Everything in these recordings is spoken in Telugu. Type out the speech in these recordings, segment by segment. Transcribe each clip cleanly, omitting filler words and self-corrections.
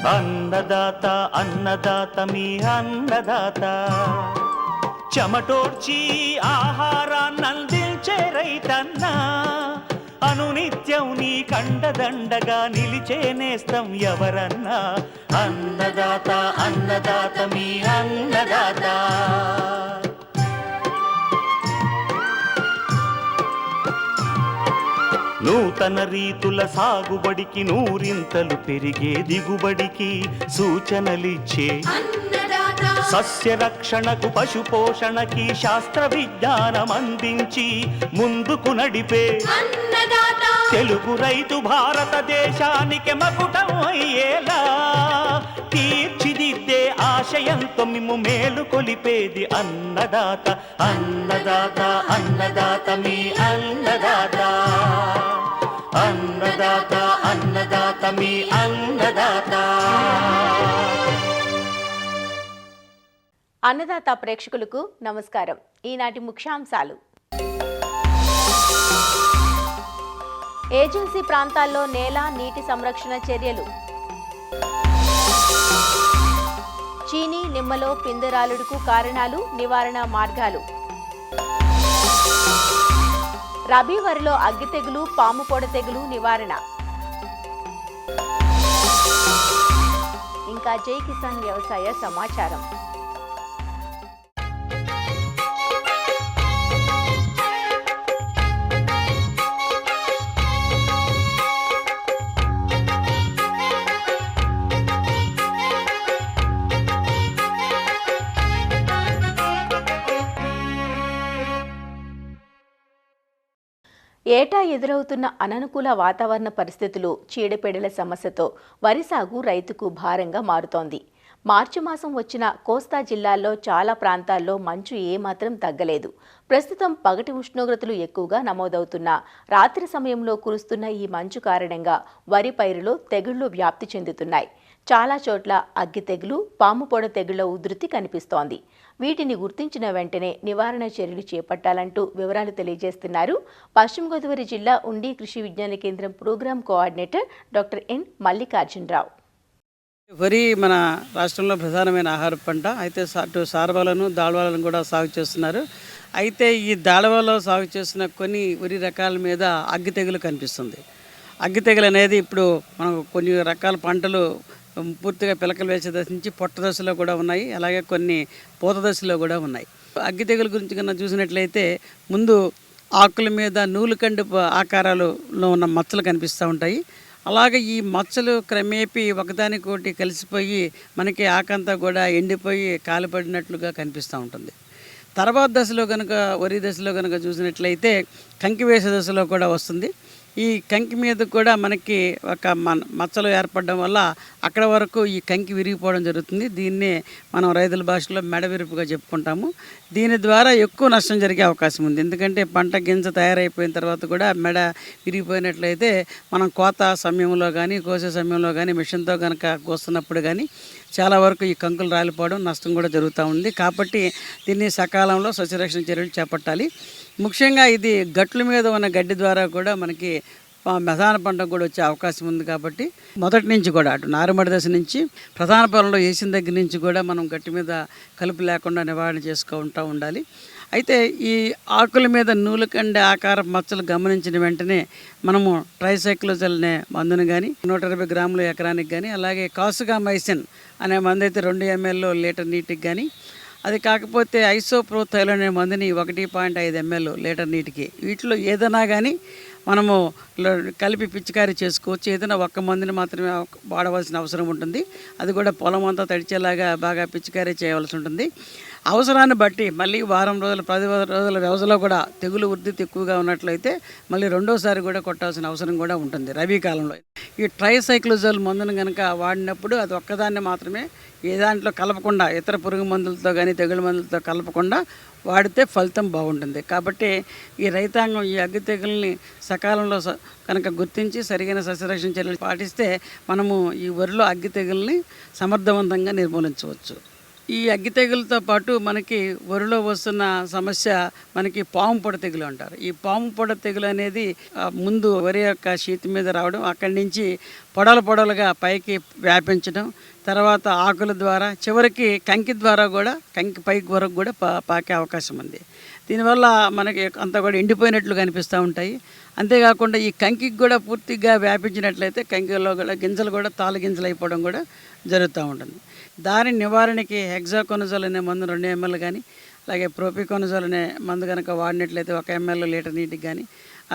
అన్నదాత అన్నదాత మీ అన్నదాత చెమటోడ్చి ఆహారాన్నందించే రైతన్నా అనునిత్యం నీ కండదండగా నిలిచే నేస్తం ఎవరన్నా అన్నదాత అన్నదాత మీ అన్నదాత నూతన రీతుల సాగుబడికి నూరింతలు పెరిగే దిగుబడికి సూచనలిచ్చే సస్య రక్షణకు పశు పోషణకి శాస్త్ర విజ్ఞానం అందించి ముందుకు నడిపే తెలుగు రైతు భారతదేశానికి మకుటం అయ్యేలా తీర్చిదిద్దే ఆశయంతో మిమ్ము మేలు కొలిపేది అన్నదాత అన్నదాత అన్నదాత మీ అన్నదాత అన్నదాత అన్నదాత మీ అన్నదాత. అన్నదాత ప్రేక్షకులకు నమస్కారం. ఈనాటి ముఖ్యాంశాలు: ఏజెన్సీ ప్రాంతాల్లో నేల నీటి సంరక్షణ చర్యలు, చీనీ నిమ్మలో పిందెరాలుడుకు కారణాలు నివారణ మార్గాలు, రబీ వరిలో అగ్గి తెగులు పాము పొడ తెగులు నివారణ, ఇంకా జై కిసాన్ వ్యవసాయ సమాచారం. ఏటా ఎదురవుతున్న అననుకూల వాతావరణ పరిస్థితులు, చీడపీడల సమస్యతో వరి సాగు రైతుకు భారంగా మారుతోంది. మార్చి మాసం వచ్చిన కోస్తా జిల్లాల్లో చాలా ప్రాంతాల్లో మంచు ఏమాత్రం తగ్గలేదు. ప్రస్తుతం పగటి ఉష్ణోగ్రతలు ఎక్కువగా నమోదవుతున్నా రాత్రి సమయంలో కురుస్తున్న ఈ మంచు కారణంగా వరి పైరులో తెగుళ్లు వ్యాప్తి చెందుతున్నాయి. చాలా చోట్ల అగ్గి తెగులు, పాము పొడ తెగుళ్ల ఉధృతి కనిపిస్తోంది. వీటిని గుర్తించిన వెంటనే నివారణ చర్యలు చేపట్టాలంటూ వివరాలు తెలియజేస్తున్నారు పశ్చిమ గోదావరి జిల్లా ఉండి Krishi Vigyan Kendra programme coordinator doctor N Mallikarjunarao. వరి మన రాష్ట్రంలో ప్రధానమైన ఆహార పంట. అయితే అటు సారవాలను దాళవాలను కూడా సాగు చేస్తున్నారు. అయితే ఈ దాళవాలో సాగు చేస్తున్న కొన్ని వరి రకాల మీద అగ్గి తెగులు కనిపిస్తుంది. అగ్గి తెగులు అనేది ఇప్పుడు మనం కొన్ని రకాల పంటలు పూర్తిగా పిలకలు వేసే దశ నుంచి పొట్ట దశలో కూడా ఉన్నాయి, అలాగే కొన్ని పూత దశలో కూడా ఉన్నాయి. అగ్గి తెగులు గురించి కన్నా చూసినట్లయితే ముందు ఆకుల మీద నూలుకండు ఆకారాలలో ఉన్న మచ్చలు కనిపిస్తూ ఉంటాయి. అలాగే ఈ మచ్చలు క్రమేపీ ఒకదానికొకటి కలిసిపోయి మనకి ఆకంతా కూడా ఎండిపోయి కాలిపడినట్లుగా కనిపిస్తూ ఉంటుంది. తర్వాత దశలో కనుక వరి దశలో కనుక చూసినట్లయితే కంకి వేసే దశలో కూడా వస్తుంది. ఈ కంకి మీద కూడా మనకి ఒక మచ్చలు ఏర్పడడం వల్ల అక్కడ వరకు ఈ కంకి విరిగిపోవడం జరుగుతుంది. దీన్నే మనం రైతుల భాషలో మెడ విరుపుగా చెప్పుకుంటాము. దీని ద్వారా ఎక్కువ నష్టం జరిగే అవకాశం ఉంది. ఎందుకంటే పంట గింజ తయారైపోయిన తర్వాత కూడా మెడ విరిగిపోయినట్లయితే మనం కోత సమయంలో కానీ కోసే సమయంలో కానీ మిషన్తో కనుక కోస్తున్నప్పుడు కానీ చాలా వరకు ఈ కంకులు రాలిపోవడం నష్టం కూడా జరుగుతూ ఉంది. కాబట్టి దీన్ని సకాలంలో సస్యరక్షణ చర్యలు చేపట్టాలి. ముఖ్యంగా ఇది గట్ల మీద ఉన్న గడ్డి ద్వారా కూడా మనకి ప్రధాన పంట కూడా వచ్చే అవకాశం ఉంది. కాబట్టి మొదటి నుంచి కూడా అటు నారుమడి దశ నుంచి ప్రధాన పొలంలో వేసిన దగ్గర నుంచి కూడా మనం గట్టి మీద కలుపు లేకుండా నివారణ చేసుకుంటూ ఉండాలి. అయితే ఈ ఆకుల మీద నూలుకండే ఆకార మచ్చలు గమనించిన వెంటనే మనము ట్రైసైక్లోజల్ అనే మందును కానీ 120 గ్రాములు ఎకరానికి కానీ, అలాగే కాసుగామైసిన్ అనే మందు అయితే 2 ml లీటర్ నీటికి కానీ, అది కాకపోతే ఐసోప్రోథైల్ అనే మందుని 1.5 ml లీటర్ నీటికి, వీటిలో ఏదైనా కానీ మనము కలిపి పిచికారీ చేసుకోవచ్చు. ఏదైనా ఒక్క మందుని మాత్రమే వాడవలసిన అవసరం ఉంటుంది. అది కూడా పొలం అంతా తడిచేలాగా బాగా పిచికారీ చేయవలసి ఉంటుంది. అవసరాన్ని బట్టి మళ్ళీ వారం రోజులు 10 రోజుల వ్యవధిలో కూడా తెగులు ఉధృతి ఎక్కువగా ఉన్నట్లయితే మళ్ళీ రెండోసారి కూడా కొట్టాల్సిన అవసరం కూడా ఉంటుంది రబీ కాలంలో. ఈ ట్రైసైక్లోజల్ మందును కనుక వాడినప్పుడు అది ఒక్కదాన్ని మాత్రమే, ఏ దాంట్లో కలపకుండా, ఇతర పురుగు మందులతో కానీ తెగులు మందులతో కలపకుండా వాడితే ఫలితం బాగుంటుంది. కాబట్టి ఈ రైతాంగం ఈ అగ్గి తెగుల్ని సకాలంలో కనుక గుర్తించి సరిగైన సస్యరక్షణ చర్యలు పాటిస్తే మనము ఈ వరిలో అగ్గి తెగుల్ని సమర్థవంతంగా నిర్మూలించవచ్చు. ఈ అగ్గి తెగులతో పాటు మనకి వరిలో వస్తున్న సమస్య మనకి పాము పొడ తెగులు అంటారు. ఈ పాము పొడ తెగులు అనేది ముందు వరి యొక్క షీతి మీద రావడం, అక్కడి నుంచి పొడలుగా పైకి వ్యాపించడం, తర్వాత ఆకుల ద్వారా చివరికి కంకి ద్వారా కూడా కంకి పైకి వరకు కూడా పాకే అవకాశం ఉంది. దీనివల్ల మనకి అంతా కూడా ఎండిపోయినట్లు కనిపిస్తూ ఉంటాయి. అంతేకాకుండా ఈ కంకికి కూడా పూర్తిగా వ్యాపించినట్లయితే కంకిలో కూడా గింజలు కూడా తాలు గింజలు అయిపోవడం కూడా జరుగుతూ ఉంటుంది. దాని నివారణకి హెక్సాకొనజోల్ అనే మందు 2 ml కానీ, అలాగే ప్రోపికొనజోల్ అనే మందు కనుక వాడినట్లయితే 1 ml లీటర్ నీటికి కానీ,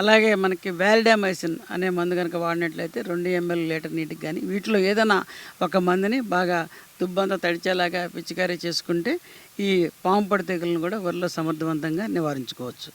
అలాగే మనకి వాల్డామైసిన్ అనే మందు కనుక వాడినట్లయితే 2 ml లీటర్ నీటికి కానీ, వీటిలో ఏదైనా ఒక మందుని బాగా దుబ్బంతా తడిచేలాగా పిచికారీ చేసుకుంటే ఈ పాము పొడ తెగులను కూడా వరిలో సమర్థవంతంగా నివారించుకోవచ్చు.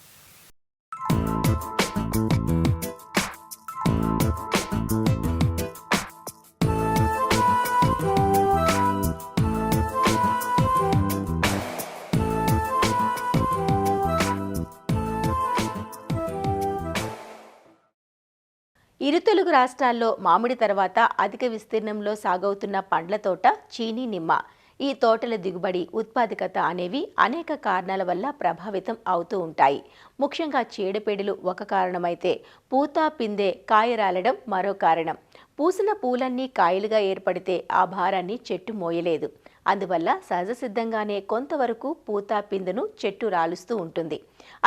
ఇరు తెలుగు రాష్ట్రాల్లో మామిడి తర్వాత అధిక విస్తీర్ణంలో సాగవుతున్న పండ్ల తోట చీనీ నిమ్మ. ఈ తోటల దిగుబడి, ఉత్పాదకత అనేవి అనేక కారణాల వల్ల ప్రభావితం అవుతూ ఉంటాయి. ముఖ్యంగా చీడపీడలు ఒక కారణమైతే పూత పిందె కాయ రాలడం మరో కారణం. పూసిన పూలన్నీ కాయలుగా ఏర్పడితే ఆ భారాన్ని చెట్టు మోయలేదు. అందువల్ల సహజసిద్ధంగానే కొంతవరకు పూత పిందెను చెట్టు రాలుస్తూ ఉంటుంది.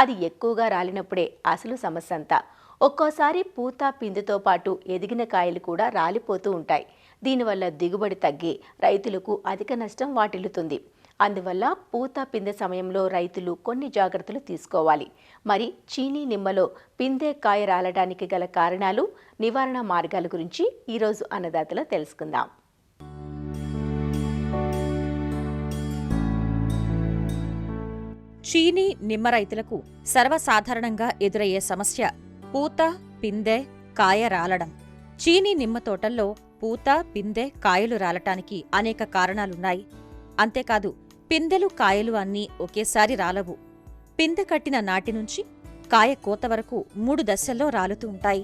అది ఎక్కువగా రాలినప్పుడే అసలు సమస్య అంతా. ఒక్కోసారి పూత పిందెతో పాటు ఎదిగిన కాయలు కూడా రాలిపోతూ ఉంటాయి. దీనివల్ల దిగుబడి తగ్గి రైతులకు అధిక నష్టం వాటిల్లుతుంది. అందువల్ల పూత పిందె సమయంలో రైతులు కొన్ని జాగ్రత్తలు తీసుకోవాలి. మరి చీనీ నిమ్మలో పిందె కాయ రాలడానికి గల కారణాలు, నివారణ మార్గాల గురించి ఈరోజు అన్నదాతలో తెలుసుకుందాం. చీనీ నిమ్మ రైతులకు సర్వసాధారణంగా ఎదురయ్యే సమస్య పూత పిందె కాయ రాలడం. చీనీ నిమ్మ తోటల్లో పూత పిందె కాయలు రాలటానికి అనేక కారణాలున్నాయి. అంతేకాదు, పిందెలు కాయలు అన్నీ ఒకేసారి రాలవు. పిందె కట్టిన నాటి నుంచి కాయ కోత వరకు 3 దశల్లో రాలుతూ ఉంటాయి.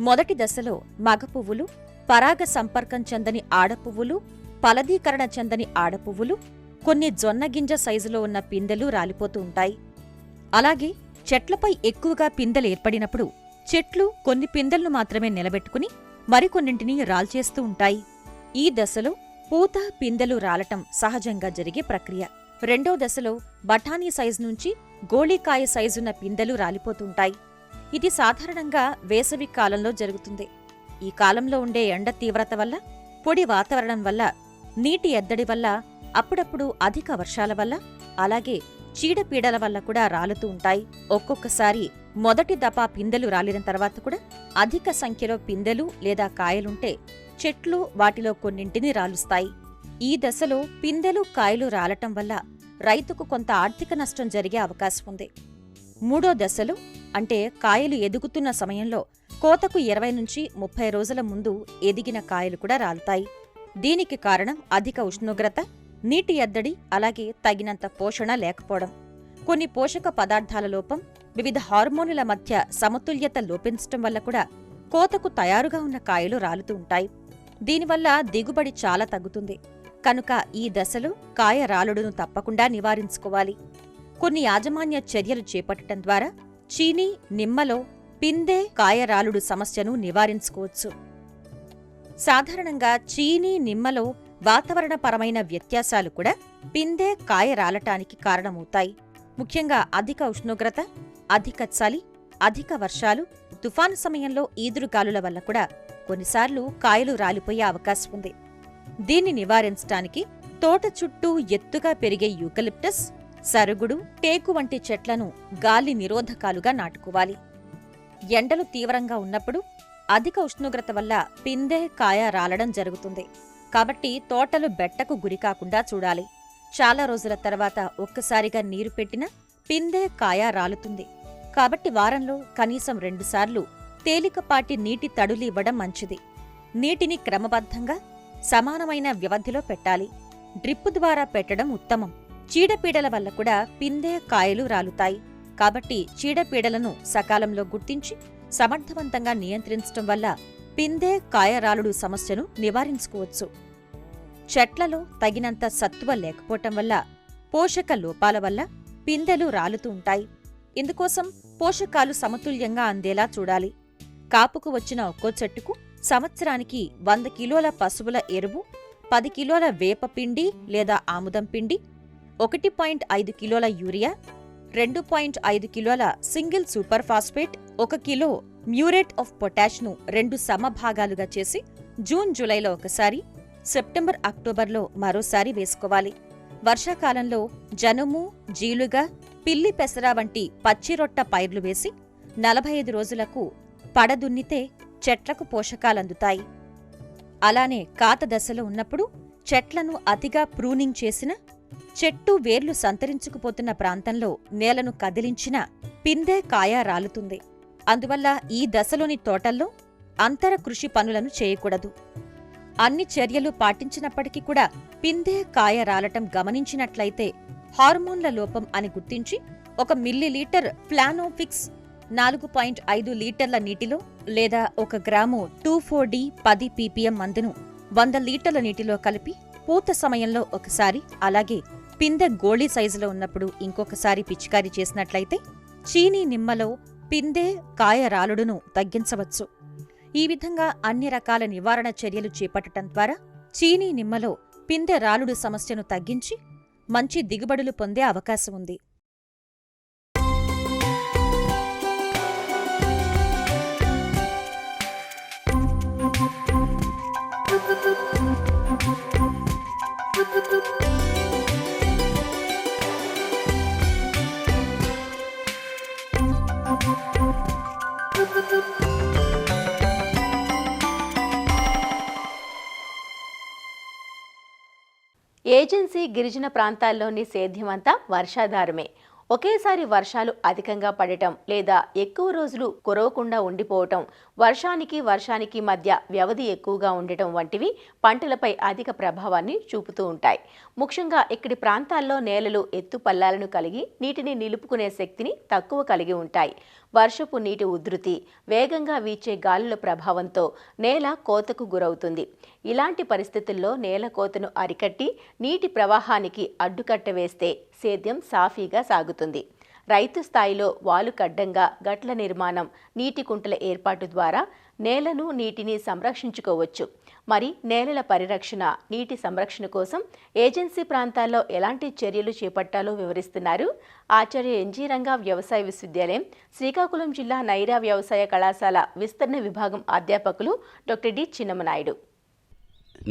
మొదటి దశలో మగ పువ్వులు, పరాగ సంపర్కం చెందని ఆడపువ్వులు, ఫలదీకరణ చెందని ఆడపువ్వులు, కొన్ని జొన్నగింజ సైజులో ఉన్న పిందెలు రాలిపోతూ ఉంటాయి. అలాగే చెట్లపై ఎక్కువగా పిందెలు ఏర్పడినప్పుడు చెట్లు కొన్ని పిందెలను మాత్రమే నిలబెట్టుకుని మరికొన్నింటిని రాల్చేస్తూ ఉంటాయి. ఈ దశలో పూత పిందెలు రాలటం సహజంగా జరిగే ప్రక్రియ. రెండో దశలో బఠానీ సైజు నుంచి గోళీకాయ సైజున్న పిందెలు రాలిపోతుంటాయి. ఇది సాధారణంగా వేసవి కాలంలో జరుగుతుంది. ఈ కాలంలో ఉండే ఎండ తీవ్రత వల్ల, పొడి వాతావరణం వల్ల, నీటి ఎద్దడి వల్ల, అప్పుడప్పుడు అధిక వర్షాల వల్ల, అలాగే చీడపీడల వల్ల కూడా రాలుతూ ఉంటాయి. ఒక్కొక్కసారి మొదటి దఫా పిందెలు రాలిన తర్వాత కూడా అధిక సంఖ్యలో పిందెలు లేదా కాయలుంటే చెట్లు వాటిలో కొన్నింటిని రాలుస్తాయి. ఈ దశలో పిందెలు కాయలు రాలటం వల్ల రైతుకు కొంత ఆర్థిక నష్టం జరిగే అవకాశం ఉంది. మూడో దశలో, అంటే కాయలు ఎదుగుతున్న సమయంలో కోతకు 20 నుంచి 30 రోజుల ముందు ఎదిగిన కాయలు కూడా రాలుతాయి. దీనికి కారణం అధిక ఉష్ణోగ్రత, నీటి ఎద్దడి, అలాగే తగినంత పోషణ లేకపోవడం. కొన్ని పోషక పదార్థాల లోపం, వివిధ హార్మోనుల మధ్య సమతుల్యత లోపించటం వల్ల కూడా కోతకు తయారుగా ఉన్న కాయలు రాలుతూ ఉంటాయి. దీనివల్ల దిగుబడి చాలా తగ్గుతుంది. కనుక ఈ దశలో కాయ రాలుడును తప్పకుండా నివారించుకోవాలి. కొన్ని యాజమాన్య చర్యలు చేపట్టడం ద్వారా చీనీ నిమ్మలో పిందె కాయ రాలుడు సమస్యను నివారించుకోవచ్చు. సాధారణంగా చీనీ నిమ్మలో వాతావరణపరమైన వ్యత్యాసాలు కూడా పిందె కాయ రాలటానికి కారణమవుతాయి. ముఖ్యంగా అధిక ఉష్ణోగ్రత, అధిక చలి, అధిక వర్షాలు, తుఫాను సమయంలో ఈదురుగాలుల వల్ల కూడా కొన్నిసార్లు కాయలు రాలిపోయే అవకాశం ఉంది. దీన్ని నివారించటానికి తోట చుట్టూ ఎత్తుగా పెరిగే యూకలిప్టస్, సరుగుడు, టేకు వంటి చెట్లను గాలి నిరోధకాలుగా నాటుకోవాలి. ఎండలు తీవ్రంగా ఉన్నప్పుడు అధిక ఉష్ణోగ్రత వల్ల పిందె కాయ రాలడం జరుగుతుంది. కాబట్టి తోటలు బెట్టకు గురికాకుండా చూడాలి. చాలా రోజుల తర్వాత ఒక్కసారిగా నీరు పెట్టినా పిందె కాయ రాలుతుంది. కాబట్టి వారంలో కనీసం 2 సార్లు తేలికపాటి నీటి తడులు ఇవ్వడం మంచిది. నీటిని క్రమబద్ధంగా సమానమైన వ్యవధిలో పెట్టాలి. డ్రిప్పు ద్వారా పెట్టడం ఉత్తమం. చీడపీడల వల్ల కూడా పిందె కాయలు రాలుతాయి. కాబట్టి చీడపీడలను సకాలంలో గుర్తించి సమర్థవంతంగా నియంత్రించడం వల్ల పిందె కాయ రాలుడు సమస్యను నివారించుకోవచ్చు. చెట్లలో తగినంత సత్తువ లేకపోవటం వల్ల, పోషక లోపాల వల్ల పిందెలు రాలుతూ ఉంటాయి. ఇందుకోసం పోషకాలు సమతుల్యంగా అందేలా చూడాలి. కాపుకు వచ్చిన ఒక్కో చెట్టుకు సంవత్సరానికి 100 కిలోల పశువుల ఎరువు, 10 కిలోల వేపపిండి లేదా ఆముదం పిండి, 1.5 కిలోల యూరియా, 2.5 కిలోల single super phosphate, 1 kilo muriate of పొటాష్ను 2 సమభాగాలుగా చేసి జూన్ జూలైలో ఒకసారి, సెప్టెంబర్ అక్టోబర్లో మరోసారి వేసుకోవాలి. వర్షాకాలంలో జనుము, జీలుగ, పిల్లి పెసర వంటి పచ్చిరొట్ట పైర్లు వేసి 45 రోజులకు పడదున్నితే చెట్లకు పోషకాలందుతాయి. అలానే కాత దశలో ఉన్నప్పుడు చెట్లను అతిగా ప్రూనింగ్ చేసిన, చెట్టు వేర్లు సంతరించుకుపోతున్న ప్రాంతంలో నేలను కదిలించిన పిందె కాయ రాలుతుంది. అందువల్ల ఈ దశలోని తోటల్లో అంతర కృషి పనులను చేయకూడదు. అన్ని చర్యలు పాటించినప్పటికీ కూడా పిందె కాయ రాలటం గమనించినట్లయితే హార్మోన్ల లోపం అని గుర్తించి 1 మిల్లీలీటర్ ఫ్లానోఫిక్స్ 4.5 లీటర్ల నీటిలో లేదా 1 గ్రాము 2,4-D 10 ppm మందును 100 లీటర్ల నీటిలో కలిపి పూత సమయంలో ఒకసారి, అలాగే పిందె గోళీ సైజులో ఉన్నప్పుడు ఇంకొకసారి పిచికారీ చేసినట్లయితే చీనీ నిమ్మలో పిందె కాయ రాలుడును తగ్గించవచ్చు. ఈ విధంగా అన్ని రకాల నివారణ చర్యలు చేపట్టడం ద్వారా చీనీ నిమ్మలో పిందె రాలుడు సమస్యను తగ్గించి మంచి దిగుబడులు పొందే అవకాశం ఉంది. ఏజెన్సీ గిరిజన ప్రాంతాల్లోని సేద్యమంతా వర్షాధారమే. ఒకేసారి వర్షాలు అధికంగా పడటం లేదా ఎక్కువ రోజులు కురవకుండా ఉండిపోవటం, వర్షానికి మధ్య వ్యవధి ఎక్కువగా ఉండటం వంటివి పంటలపై అధిక ప్రభావాన్ని చూపుతూ ఉంటాయి. ముఖ్యంగా ఇక్కడి ప్రాంతాల్లో నేలలు ఎత్తుపల్లాలను కలిగి నీటిని నిలుపుకునే శక్తిని తక్కువ కలిగి ఉంటాయి. వర్షపు నీటి ఉధృతి, వేగంగా వీచే గాలుల ప్రభావంతో నేల కోతకు గురవుతుంది. ఇలాంటి పరిస్థితుల్లో నేల కోతను అరికట్టి నీటి ప్రవాహానికి అడ్డుకట్ట వేస్తే సేద్యం సాఫీగా సాగుతుంది. రైతు స్థాయిలో వాలుకడ్డంగా గట్ల నిర్మాణం, నీటి కుంటల ఏర్పాటు ద్వారా నేలను, నీటిని సంరక్షించుకోవచ్చు. మరి నేలల పరిరక్షణ, నీటి సంరక్షణ కోసం ఏజెన్సీ ప్రాంతాల్లో ఎలాంటి చర్యలు చేపట్టాలో వివరిస్తున్నారు ఆచార్య ఎన్జీ రంగా వ్యవసాయ విశ్వవిద్యాలయం, శ్రీకాకుళం జిల్లా నైరా వ్యవసాయ కళాశాల విస్తరణ విభాగం అధ్యాపకులు డాక్టర్ డి చిన్నమనాయుడు.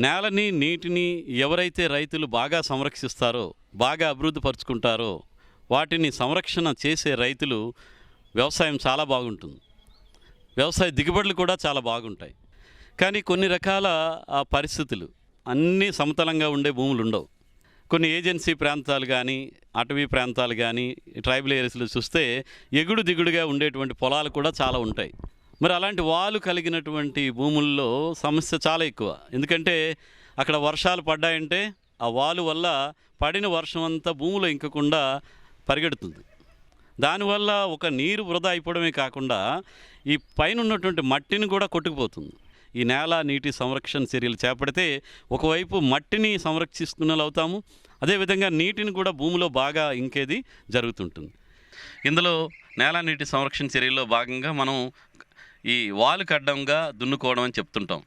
నేలని, నీటిని ఎవరైతే రైతులు బాగా సంరక్షిస్తారో, బాగా అభివృద్ధి పరుచుకుంటారో, వాటిని సంరక్షణ చేసే రైతులు వ్యవసాయం చాలా బాగుంటుంది. వ్యవసాయ దిగుబడులు కూడా చాలా బాగుంటాయి. కానీ కొన్ని రకాల పరిస్థితులు, అన్నీ సమతలంగా ఉండే భూములు ఉండవు. కొన్ని ఏజెన్సీ ప్రాంతాలు కానీ, అటవీ ప్రాంతాలు కానీ, ట్రైబల్ ఏరియాస్లో చూస్తే ఎగుడు దిగుడుగా ఉండేటువంటి పొలాలు కూడా చాలా ఉంటాయి. మరి అలాంటి వాలు కలిగినటువంటి భూముల్లో సమస్య చాలా ఎక్కువ. ఎందుకంటే అక్కడ వర్షాలు పడ్డాయంటే ఆ వాలు వల్ల పడిన వర్షం అంతా భూమిలో ఇంకకుండా పరిగెడుతుంది. దానివల్ల ఒక నీరు వృధా అయిపోవడమే కాకుండా ఈ పైన ఉన్నటువంటి మట్టిని కూడా కొట్టుకుపోతుంది. ఈ నేల, నీటి సంరక్షణ చర్యలు చేపడితే ఒకవైపు మట్టిని సంరక్షిస్తున్నలు అవుతాము, అదేవిధంగా నీటిని కూడా భూమిలో బాగా ఇంకేది జరుగుతుంటుంది. ఇందులో నేల, నీటి సంరక్షణ చర్యల్లో భాగంగా మనం ఈ వాలుకి అడ్డంగా దున్నుకోవడం అని చెప్తుంటాం.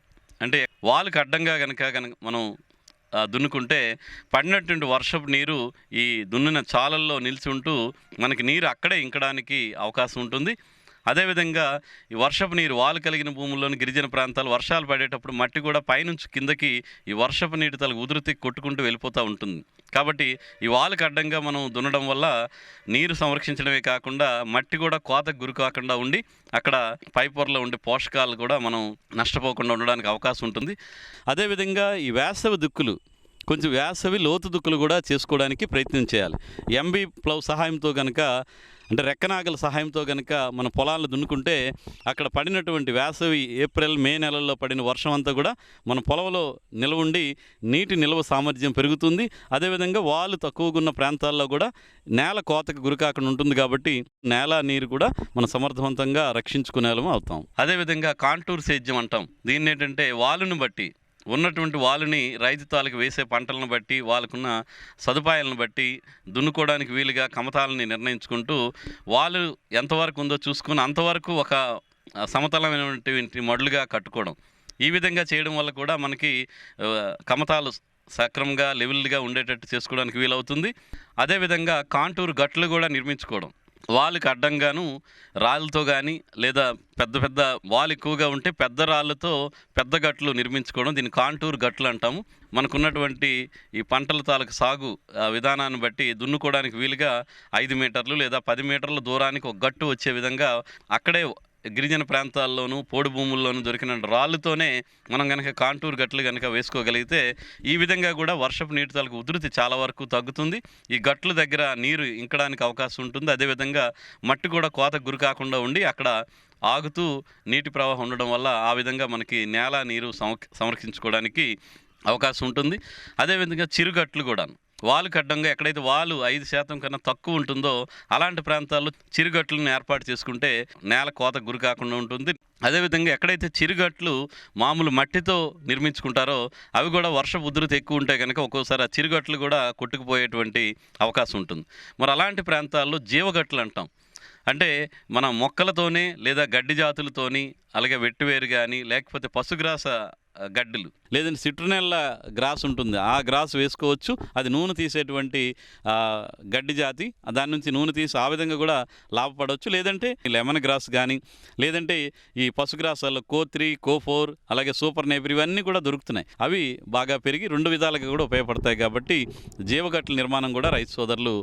అంటే వాలుకి అడ్డంగా కనుక మనం దున్నుకుంటే పడినటువంటి వర్షపు నీరు ఈ దున్నిన చాలల్లో నిలిచి ఉంటూ మనకి నీరు అక్కడే ఇంకడానికి అవకాశం ఉంటుంది. అదేవిధంగా ఈ వర్షపు నీరు వాలు కలిగిన భూముల్లోని గిరిజన ప్రాంతాలు వర్షాలు పడేటప్పుడు మట్టి కూడా పైనుంచి కిందకి ఈ వర్షపు నీటి తల ఉధృతి కొట్టుకుంటూ వెళ్ళిపోతూ ఉంటుంది. కాబట్టి ఈ వాలుకి అడ్డంగా మనం దున్నడం వల్ల నీరు సంరక్షించడమే కాకుండా మట్టి కూడా కోతకు గురి కాకుండా ఉండి అక్కడ పై పొరలో ఉండే పోషకాలు కూడా మనం నష్టపోకుండా ఉండడానికి అవకాశం ఉంటుంది. అదేవిధంగా ఈ వేసవి దుక్కులు, కొంచెం వేసవి లోతు దుక్కులు కూడా చేసుకోవడానికి ప్రయత్నం చేయాలి. ఎంబీ ప్లవ్ సహాయంతో కనుక, అంటే రెక్కనాగల సహాయంతో కనుక మన పొలాలను దున్నుకుంటే అక్కడ పడినటువంటి వేసవి ఏప్రిల్, మే నెలల్లో పడిన వర్షం అంతా కూడా మన పొలంలో నిల్వ ఉండి నీటి నిల్వ సామర్థ్యం పెరుగుతుంది. అదేవిధంగా వాలు తక్కువగా ఉన్న ప్రాంతాల్లో కూడా నేల కోతకు గురికాకుండా ఉంటుంది. కాబట్టి నేల, నీరు కూడా మనం సమర్థవంతంగా రక్షించుకునేలా అవుతాం. అదేవిధంగా కాంటూర్ సేద్యం అంటాం. దీన్ని ఏంటంటే వాలును బట్టి ఉన్నటువంటి వాళ్ళని రైతు తాలూకు వేసే పంటలను బట్టి వాళ్ళకున్న సదుపాయాలను బట్టి దున్నుకోవడానికి వీలుగా కమతాలని నిర్ణయించుకుంటూ వాళ్ళు ఎంతవరకు ఉందో చూసుకుని అంతవరకు ఒక సమతలమైనటువంటి మడులుగా కట్టుకోవడం. ఈ విధంగా చేయడం వల్ల కూడా మనకి కమతాలు సక్రమంగా లెవెల్గా ఉండేటట్టు చేసుకోవడానికి వీలవుతుంది. అదేవిధంగా కాంటూర్ గట్లు కూడా నిర్మించుకోవడం, వాళ్ళకి అడ్డంగాను రాళ్ళతో కానీ లేదా పెద్ద పెద్ద వాల్ ఎక్కువగా ఉంటే పెద్ద రాళ్ళతో పెద్ద గట్లు నిర్మించుకోవడం, దీన్ని కాంటూర్ గట్లు అంటాము. మనకున్నటువంటి ఈ పంటల తాలూకు సాగు విధానాన్ని బట్టి దున్నుకోవడానికి వీలుగా 5 మీటర్లు లేదా 10 మీటర్ల దూరానికి ఒక గట్టు వచ్చే విధంగా అక్కడే గిరిజన ప్రాంతాల్లోనూ పోడు భూముల్లోనూ దొరికిన రాళ్ళతోనే మనం కనుక కాంటూర్ గట్లు కనుక వేసుకోగలిగితే ఈ విధంగా కూడా వర్షపు నీటి తాలూకు ఉధృతి చాలా వరకు తగ్గుతుంది. ఈ గట్ల దగ్గర నీరు ఇంకడానికి అవకాశం ఉంటుంది. అదేవిధంగా మట్టి కూడా కోతకు గురి కాకుండా ఉండి అక్కడ ఆగుతూ నీటి ప్రవాహం ఉండడం వల్ల ఆ విధంగా మనకి నేల నీరు సంరక్షించుకోవడానికి అవకాశం ఉంటుంది. అదేవిధంగా చిరుగట్లు కూడా వాలుకి అడ్డంగా ఎక్కడైతే వాలు 5% కన్నా తక్కువ ఉంటుందో అలాంటి ప్రాంతాల్లో చిరుగట్లను ఏర్పాటు చేసుకుంటే నేల కోతకు గురి కాకుండా ఉంటుంది. అదేవిధంగా ఎక్కడైతే చిరుగట్లు మామూలు మట్టితో నిర్మించుకుంటారో అవి కూడా వర్షపు ఉధృతి ఎక్కువ ఉంటే కనుక ఒక్కోసారి ఆ చిరుగట్లు కూడా కొట్టుకుపోయేటువంటి అవకాశం ఉంటుంది. మరి అలాంటి ప్రాంతాల్లో జీవగట్లు అంటాం. అంటే మన మొక్కలతోనే లేదా గడ్డి జాతులతోని అలాగే వెట్టివేరు కానీ లేకపోతే పశుగ్రాస గడ్డలు లేదంటే సిట్రునెల్ల గ్రాస్ ఉంటుంది, ఆ గ్రాస్ వేసుకోవచ్చు. అది నూనె తీసేటువంటి గడ్డి జాతి, దాని నుంచి నూనె తీసి ఆ విధంగా కూడా లాభపడవచ్చు. లేదంటే లెమన్ గ్రాస్ కానీ లేదంటే ఈ పశుగ్రాసాల్లో కో3, కో4 అలాగే సూపర్ నేపిర్ ఇవన్నీ కూడా దొరుకుతున్నాయి. అవి బాగా పెరిగి 2 విధాలుగా కూడా ఉపయోగపడతాయి. కాబట్టి జీవగట్ల నిర్మాణం కూడా రైతు సోదరులు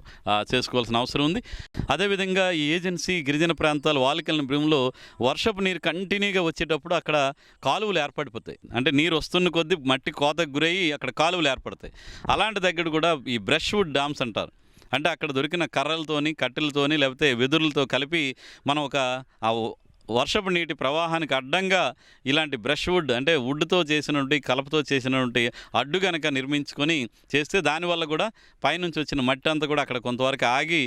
చేసుకోవాల్సిన అవసరం ఉంది. అదేవిధంగా ఈ ఏజెన్సీ గిరిజన ప్రాంతాలు వాలుకలిన భూమిలో వర్షపు నీరు కంటిన్యూగా వచ్చేటప్పుడు అక్కడ కాలువలు ఏర్పడిపోతాయి. అంటే నీరు వస్తున్న కొద్దీ మట్టి కోతకు గురయ్యి అక్కడ కాలువలు ఏర్పడతాయి. అలాంటి దగ్గర కూడా ఈ బ్రష్వుడ్ డామ్స్ అంటారు. అంటే అక్కడ దొరికిన కర్రలతోని కట్టెలతోని లేకపోతే వెదురులతో కలిపి మనం ఒక వర్షపు నీటి ప్రవాహానికి అడ్డంగా ఇలాంటి బ్రష్వుడ్ అంటే వుడ్తో చేసినటువంటి కలపతో చేసినటువంటి అడ్డు కనుక నిర్మించుకొని చేస్తే దానివల్ల కూడా పైనుంచి వచ్చిన మట్టి అంతా కూడా అక్కడ కొంతవరకు ఆగి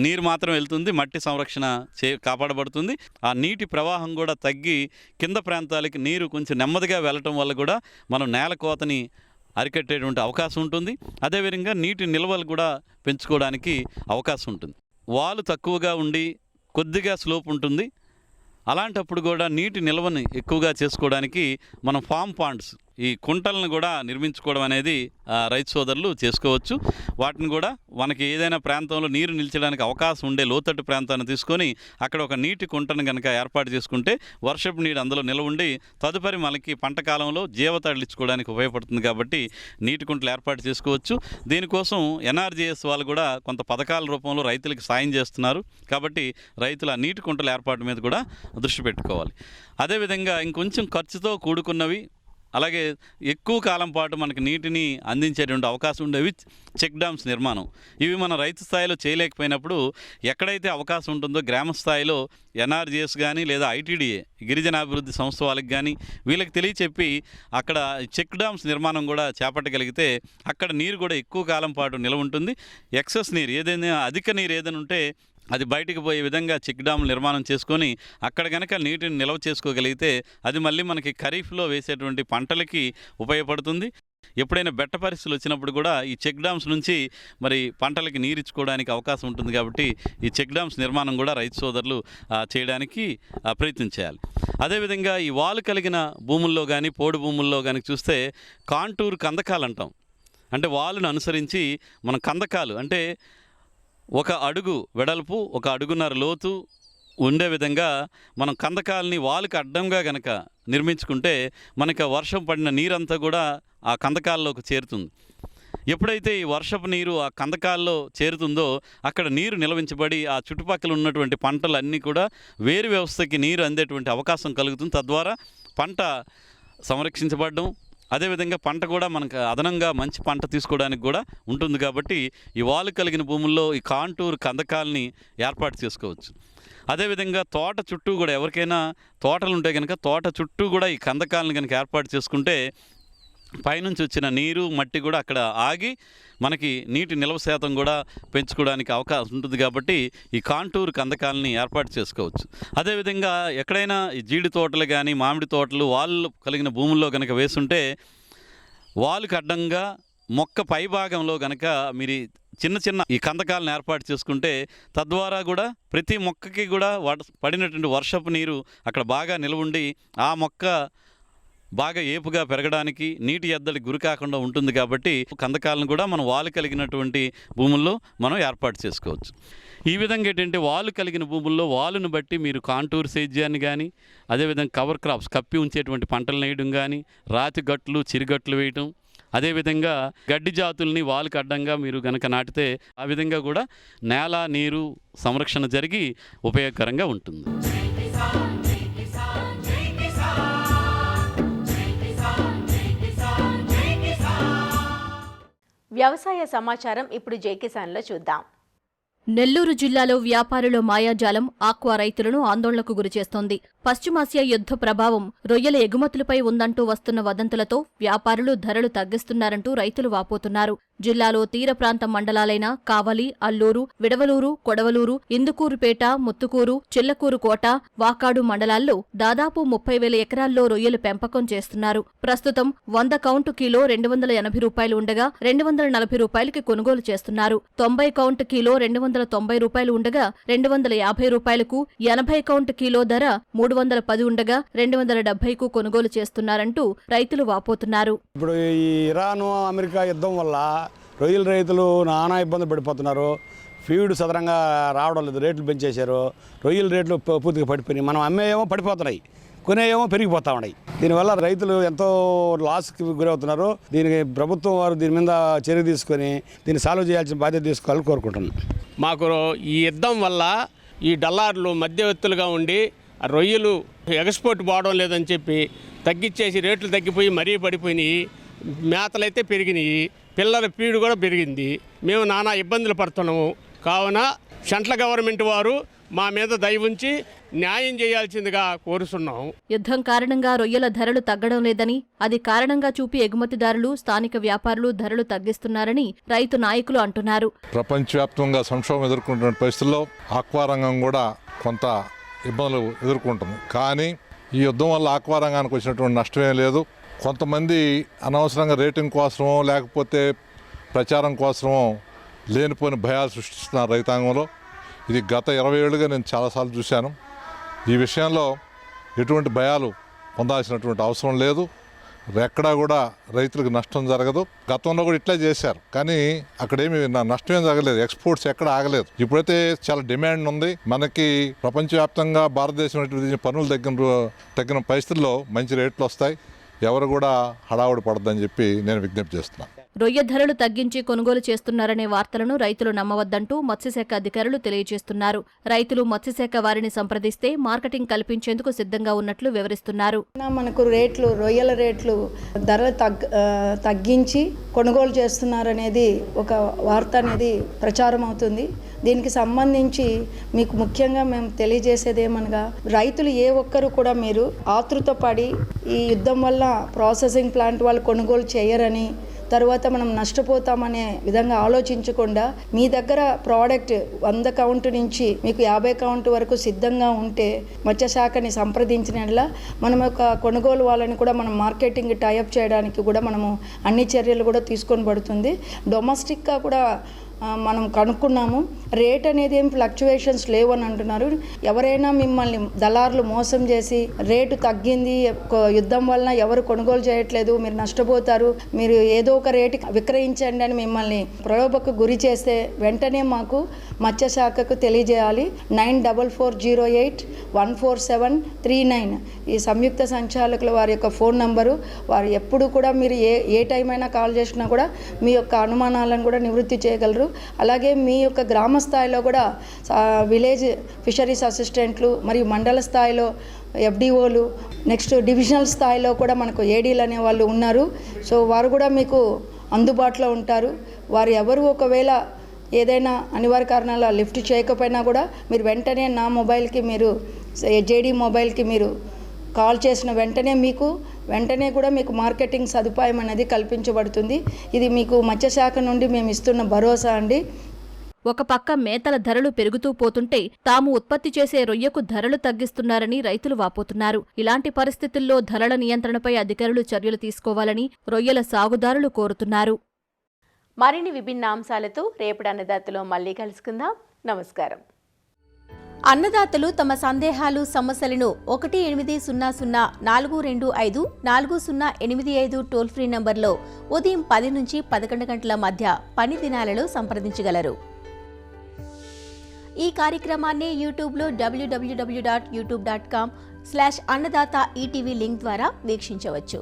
నీరు మాత్రం వెళ్తుంది, మట్టి సంరక్షణ కాపాడబడుతుంది. ఆ నీటి ప్రవాహం కూడా తగ్గి కింద ప్రాంతాలకి నీరు కొంచెం నెమ్మదిగా వెళ్ళటం వల్ల కూడా మనం నేల కోతని అరికట్టేటువంటి అవకాశం ఉంటుంది. అదేవిధంగా నీటి నిల్వలు కూడా పెంచుకోవడానికి అవకాశం ఉంటుంది. వాలు తక్కువగా ఉండి కొద్దిగా స్లోప్ ఉంటుంది. అలాంటప్పుడు కూడా నీటి నిల్వని ఎక్కువగా చేసుకోవడానికి మనం ఫామ్ పాండ్స్ ఈ కుంటలను కూడా నిర్మించుకోవడం అనేది రైతు సోదరులు చేసుకోవచ్చు. వాటిని కూడా మనకి ఏదైనా ప్రాంతంలో నీరు నిలిచడానికి అవకాశం ఉండే లోతట్టు ప్రాంతాన్ని తీసుకొని అక్కడ ఒక నీటి కుంటను కనుక ఏర్పాటు చేసుకుంటే వర్షపు నీరు అందులో నిల్వ ఉండి తదుపరి మనకి పంట కాలంలో జీవతడిలించుకోవడానికి ఉపయోగపడుతుంది. కాబట్టి నీటి కుంటలు ఏర్పాటు చేసుకోవచ్చు. దీనికోసం ఎన్ఆర్జీఎస్ వాళ్ళు కూడా కొంత పథకాల రూపంలో రైతులకు సాయం చేస్తున్నారు. కాబట్టి రైతుల నీటి కుంటల ఏర్పాటు మీద కూడా దృష్టి పెట్టుకోవాలి. అదేవిధంగా ఇంకొంచెం ఖర్చుతో కూడుకున్నవి అలాగే ఎక్కువ కాలం పాటు మనకు నీటిని అందించేటువంటి అవకాశం ఉండేవి చెక్ డ్యామ్స్ నిర్మాణం. ఇవి మన రైతు స్థాయిలో చేయలేకపోయినప్పుడు ఎక్కడైతే అవకాశం ఉంటుందో గ్రామ స్థాయిలో ఎన్ఆర్జీఎస్ కానీ లేదా ఐటీడీఏ గిరిజనాభివృద్ధి సంస్థ వాళ్ళకి కానీ వీళ్ళకి తెలియచెప్పి అక్కడ చెక్ డ్యామ్స్ నిర్మాణం కూడా చేపట్టగలిగితే అక్కడ నీరు కూడా ఎక్కువ కాలం పాటు నిలవ ఉంటుంది. ఎక్సెస్ నీరు ఏదైనా అధిక నీరు ఏదైనా ఉంటే అది బయటికి పోయే విధంగా చెక్ డ్యామ్ నిర్మాణం చేసుకొని అక్కడ కనుక నీటిని నిల్వ చేసుకోగలిగితే అది మళ్ళీ మనకి ఖరీఫ్లో వేసేటువంటి పంటలకి ఉపయోగపడుతుంది. ఎప్పుడైనా బెట్ట పరిస్థితులు వచ్చినప్పుడు కూడా ఈ చెక్ డ్యామ్స్ నుంచి మరి పంటలకి నీరిచ్చుకోవడానికి అవకాశం ఉంటుంది. కాబట్టి ఈ చెక్ డ్యామ్స్ నిర్మాణం కూడా రైతు సోదరులు చేయడానికి ప్రయత్నం చేయాలి. అదేవిధంగా ఈ వాలు కలిగిన భూముల్లో కానీ పోడు భూముల్లో కానీ చూస్తే కాంటూర్ కందకాలు అంటాం. అంటే వాలును అనుసరించి మన కందకాలు అంటే 1 అడుగు వెడల్పు 1 అడుగున్నర లోతు ఉండే విధంగా మనం కందకాలని వాలుకి అడ్డంగా కనుక నిర్మించుకుంటే మనకి వర్షం పడిన నీరంతా కూడా ఆ కందకాల్లోకి చేరుతుంది. ఎప్పుడైతే ఈ వర్షపు నీరు ఆ కందకాల్లో చేరుతుందో అక్కడ నీరు నిలవించబడి ఆ చుట్టుపక్కల ఉన్నటువంటి పంటలన్నీ కూడా వేరు వ్యవస్థకి నీరు అందేటువంటి అవకాశం కలుగుతుంది. తద్వారా పంట సంరక్షించబడడం అదేవిధంగా పంట కూడా మనకు అదనంగా మంచి పంట తీసుకోవడానికి కూడా ఉంటుంది. కాబట్టి ఈ వాలు కలిగిన భూముల్లో ఈ కాంటూర్ కందకాలని ఏర్పాటు చేసుకోవచ్చు. అదేవిధంగా తోట చుట్టూ కూడా ఎవరికైనా తోటలు ఉంటే కనుక తోట చుట్టూ కూడా ఈ కందకాలను కనుక ఏర్పాటు చేసుకుంటే పైనుంచి వచ్చిన నీరు మట్టి కూడా అక్కడ ఆగి మనకి నీటి నిల్వ శాతం కూడా పెంచుకోవడానికి అవకాశం ఉంటుంది. కాబట్టి ఈ కాంటూర్ కందకాలని ఏర్పాటు చేసుకోవచ్చు. అదేవిధంగా ఎక్కడైనా ఈ జీడి తోటలు కానీ మామిడి తోటలు వాళ్ళు కలిగిన భూముల్లో కనుక వేసుంటే వాళ్ళకి అడ్డంగా మొక్క పై భాగంలో కనుక మీరు చిన్న చిన్న ఈ కందకాలను ఏర్పాటు చేసుకుంటే తద్వారా కూడా ప్రతి మొక్కకి కూడా పడినటువంటి వర్షపు నీరు అక్కడ బాగా నిలవుండి ఆ మొక్క బాగా ఏపుగా పెరగడానికి నీటి ఎద్దడికి గురి కాకుండా ఉంటుంది. కాబట్టి కందకాలను కూడా మనం వాలు కలిగినటువంటి భూముల్లో మనం ఏర్పాటు చేసుకోవచ్చు. ఈ విధంగా ఏంటంటే వాలు కలిగిన భూముల్లో వాలును బట్టి మీరు కాంటూర్ సేద్యాన్ని కానీ అదేవిధంగా కవర్ క్రాప్స్ కప్పి ఉంచేటువంటి పంటలు వేయడం కానీ రాతి గట్లు చిరుగట్లు వేయటం అదేవిధంగా గడ్డి జాతుల్ని వాలుకి అడ్డంగా మీరు గనక నాటితే ఆ విధంగా కూడా నేల నీరు సంరక్షణ జరిగి ఉపయోగకరంగా ఉంటుంది. వ్యవసాయ సమాచారం ఇప్పుడు జై కిసాన్లో చూద్దాం. నెల్లూరు జిల్లాలో వ్యాపారుల మాయాజాలం ఆక్వా రైతులను ఆందోళనకు గురిచేస్తోంది. పశ్చిమాసియా యుద్ధ ప్రభావం రొయ్యల ఎగుమతులపై ఉందంటూ వస్తున్న వదంతులతో వ్యాపారులు ధరలు తగ్గిస్తున్నారంటూ రైతులు వాపోతున్నారు. జిల్లాలో తీర ప్రాంత మండలాలైన కావలి, అల్లూరు, విడవలూరు, కొడవలూరు, ఇందుకూరుపేట, ముత్తుకూరు, చిల్లకూరు కోట, వాకాడు మండలాల్లో దాదాపు 30,000 ఎకరాల్లో రొయ్యలు పెంపకం చేస్తున్నారు. ప్రస్తుతం 100 కౌంటు కిలో 280 రూపాయలు ఉండగా 240 రూపాయలకి కొనుగోలు చేస్తున్నారు. 90 కౌంటు కిలో 290 రూపాయలు ఉండగా 250 రూపాయలకు, 80 కౌంటు కిలో ధర 310 ఉండగా 270కు కొనుగోలు చేస్తున్నారంటూ రైతులు వాపోతున్నారు. ఇప్పుడు ఈ ఇరాను అమెరికా యుద్ధం వల్ల రొయ్యల రైతులు నానా ఇబ్బంది పడిపోతున్నారు. ఫీడ్ సదరంగా రావడం లేదు, రేట్లు పెంచేశారు. రొయ్యల రేట్లు పూర్తిగా పడిపోయినాయి. మనం అమ్మేయేమో పడిపోతున్నాయి, కొనేయేమో పెరిగిపోతా ఉన్నాయి. దీనివల్ల రైతులు ఎంతో లాస్కి గురవుతున్నారు. దీనికి ప్రభుత్వం వారు దీని మీద చర్య తీసుకొని దీన్ని సాల్వ్ చేయాల్సిన బాధ్యత తీసుకోవాలని కోరుకుంటున్నాను. మాకు ఈ యుద్ధం వల్ల ఈ డల్లార్లు మధ్యవర్తులుగా ఉండి రొయ్యలు ఎక్స్పోర్ట్ పోవడం లేదని చెప్పి తగ్గించేసి రేట్లు తగ్గిపోయి మరీ పడిపోయినాయి. మేతలైతే పెరిగినాయి, పిల్లల ఫీడ్ కూడా పెరిగింది. మేము నానా ఇబ్బందులు పడుతున్నాము. కావున సెంట్రల్ గవర్నమెంట్ వారు మా మీద దయ ఉంచి న్యాయం చేయాల్సిందిగా కోరుతున్నాం. యుద్ధం కారణంగా రొయ్యల ధరలు తగ్గడం లేదని, అది కారణంగా చూపి ఎగుమతిదారులు, స్థానిక వ్యాపారులు ధరలు తగ్గిస్తున్నారని రైతు నాయకులు అంటున్నారు. ప్రపంచవ్యాప్తంగా సంక్షోభం ఎదుర్కొంటున్న పరిస్థితుల్లో ఆక్వా రంగం కూడా కొంత ఇబ్బందులు ఎదుర్కొంటుంది. కానీ ఈ యుద్ధం వల్ల ఆక్వా రంగానికి వచ్చినటువంటి నష్టమే లేదు. కొంతమంది అనవసరంగా రేటింగ్ కోసమో లేకపోతే ప్రచారం కోసమో లేనిపోయిన భయాలు సృష్టిస్తున్నారు రైతాంగంలో. ఇది గత 20 ఏళ్ళుగా నేను చాలాసార్లు చూశాను. ఈ విషయంలో ఎటువంటి భయాలు పొందాల్సినటువంటి అవసరం లేదు. ఎక్కడా కూడా రైతులకు నష్టం జరగదు. గతంలో కూడా ఇట్లా చేశారు, కానీ అక్కడేమి నష్టం ఏం జరగలేదు. ఎక్స్పోర్ట్స్ ఎక్కడ ఆగలేదు. ఇప్పుడైతే చాలా డిమాండ్ ఉంది. మనకి ప్రపంచవ్యాప్తంగా భారతదేశం పన్నులు తగ్గిన పరిస్థితుల్లో మంచి రేట్లు వస్తాయి. ఎవరు కూడా హడావుడి పడద్దని చెప్పి నేను విజ్ఞప్తి చేస్తున్నాను. రొయ్య ధరలు తగ్గించి కొనుగోలు చేస్తున్నారనే వార్తలను రైతులు నమ్మవద్దంటూ మత్స్యశాఖ అధికారులు తెలియజేస్తున్నారు. రైతులు మత్స్యశాఖ వారిని సంప్రదిస్తే మార్కెటింగ్ కల్పించేందుకు సిద్ధంగా ఉన్నట్లు వివరిస్తున్నారు. మనకు రొయ్యల రేట్లు ధరలు తగ్గించి కొనుగోలు చేస్తున్నారనేది ఒక వార్త అనేది ప్రచారం అవుతుంది. దీనికి సంబంధించి మీకు ముఖ్యంగా మేము తెలియజేసేది ఏమనగా, రైతులు ఏ ఒక్కరు కూడా మీరు ఆతృత పడి ఈ యుద్ధం వల్ల ప్రాసెసింగ్ ప్లాంట్ వాళ్ళు కొనుగోలు చేయరని, తర్వాత మనం నష్టపోతామనే విధంగా ఆలోచించకుండా మీ దగ్గర ప్రోడక్ట్ 100 కౌంట్ నుంచి మీకు 50 కౌంట్ వరకు సిద్ధంగా ఉంటే మత్స్యశాఖని సంప్రదించినట్లా మనం ఒక కొనుగోలు వాళ్ళని కూడా మనం మార్కెటింగ్ టైఅప్ చేయడానికి కూడా మనము అన్ని చర్యలు కూడా తీసుకొని పడుతుంది. డొమెస్టిక్గా కూడా మనం కనుక్కున్నాము. రేట్ అనేది ఏం ఫ్లక్చువేషన్స్ లేవని అంటున్నారు. ఎవరైనా మిమ్మల్ని దళారులు మోసం చేసి రేటు తగ్గింది, యుద్ధం వలన ఎవరు కొనుగోలు చేయట్లేదు, మీరు నష్టపోతారు, మీరు ఏదో ఒక రేటుకి విక్రయించండి అని మిమ్మల్ని ప్రలోభకు గురి చేస్తే వెంటనే మాకు మత్స్యశాఖకు తెలియజేయాలి. 9408144739 ఈ సంయుక్త సంచాలకుల వారి యొక్క ఫోన్ నంబరు. వారు ఎప్పుడు కూడా మీరు ఏ టైం అయినా కాల్ చేసినా కూడా మీ యొక్క అనుమానాలను కూడా నివృత్తి చేయగలరు. అలాగే మీ యొక్క గ్రామ స్థాయిలో కూడా విలేజ్ ఫిషరీస్ అసిస్టెంట్లు మరియు మండల స్థాయిలో ఎఫ్డిఓలు, నెక్స్ట్ డివిజనల్ స్థాయిలో కూడా మనకు ఏడీలు అనే వాళ్ళు ఉన్నారు. సో వారు కూడా మీకు అందుబాటులో ఉంటారు. వారు ఎవరు ఒకవేళ ఏదైనా అనివార్య కారణాల లిఫ్ట్ చేయకపోయినా కూడా మీరు వెంటనే నా మొబైల్కి మీరు జేడీ మొబైల్కి మీరు కాల్ చేసిన వెంటనే మీకు వెంటనే కూడా మీకు మార్కెటింగ్ సదుపాయం అనేది కల్పించబడుతుంది. ఇది మీకు మత్స్యశాఖ నుండి మేము ఇస్తున్న భరోసా అండి. ఒక పక్క మేతల ధరలు పెరుగుతూ పోతుంటే తాము ఉత్పత్తి చేసే రొయ్యకు ధరలు తగ్గిస్తున్నారని రైతులు వాపోతున్నారు. ఇలాంటి పరిస్థితుల్లో ధరల నియంత్రణపై అధికారులు చర్యలు తీసుకోవాలని రొయ్యల సాగుదారులు కోరుతున్నారు. మరిన్ని విభిన్న అంశాలతో రేపటి అన్నదాతలో మళ్ళీ కలుసుకుందాం. నమస్కారం. అన్నదాతలు తమ సందేహాలు, సమస్యలను 18004254085 టోల్ ఫ్రీ నంబర్లో ఉదయం 10 నుంచి 11 గంటల మధ్య పని దినాలలో సంప్రదించగలరు. ఈ కార్యక్రమాన్ని యూట్యూబ్లో www.youtube.com/అన్నదాత ఈటీవీ లింక్ ద్వారా వీక్షించవచ్చు.